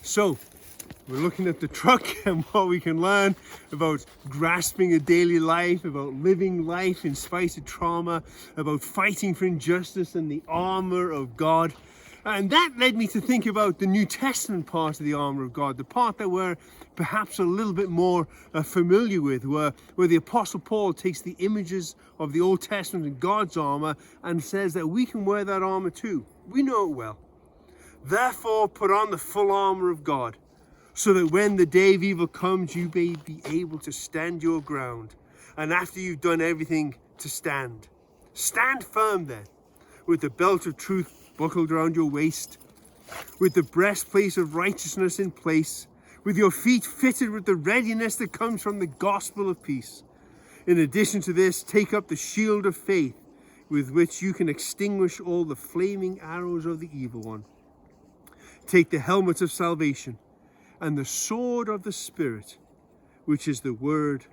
So, we're looking at the truck and what we can learn about grasping a daily life, about living life in spite of trauma, about fighting for injustice and the armor of God. And that led me to think about the New Testament part of the armor of God, the part that we're perhaps a little bit more familiar with, where the Apostle Paul takes the images of the Old Testament and God's armor and says that we can wear that armor too. We know it well. Therefore, put on the full armor of God, so that when the day of evil comes, you may be able to stand your ground. And after you've done everything, to stand. Stand firm then, with the belt of truth buckled around your waist, with the breastplate of righteousness in place, with your feet fitted with the readiness that comes from the gospel of peace. In addition to this, take up the shield of faith, with which you can extinguish all the flaming arrows of the evil one. Take the helmet of salvation and the sword of the Spirit, which is the word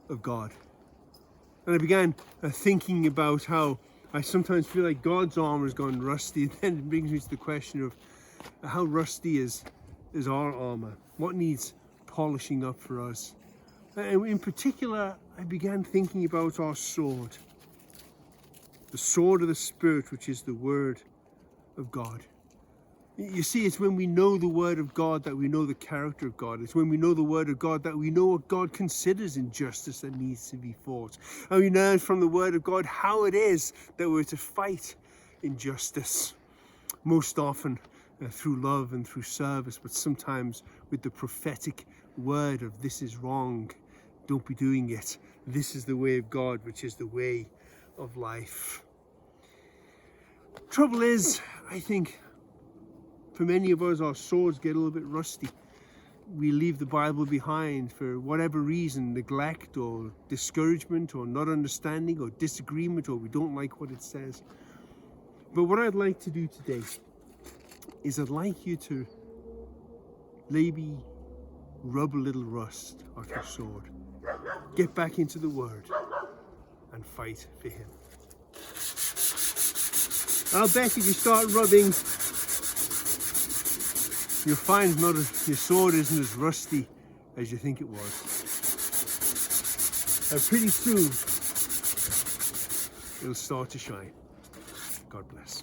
of God. And I began thinking about how I sometimes feel like God's armor has gone rusty, and then it brings me to the question of how rusty is our armor? What needs polishing up for us? And in particular, I began thinking about our sword, the sword of the Spirit, which is the word of God. You see, it's when we know the word of God that we know the character of God. It's when we know the word of God that we know what God considers injustice that needs to be fought. And we learn from the word of God how it is that we're to fight injustice. Most often through love and through service, but sometimes with the prophetic word of this is wrong, don't be doing it. This is the way of God, which is the way of life. Trouble is, I think, for many of us, our swords get a little bit rusty. We leave the Bible behind for whatever reason, neglect or discouragement or not understanding or disagreement, or we don't like what it says. But what I'd like to do today is I'd like you to maybe rub a little rust off your sword. Get back into the Word and fight for Him. I'll bet if you start rubbing, you'll find your sword isn't as rusty as you think it was. And pretty soon, it'll start to shine. God bless.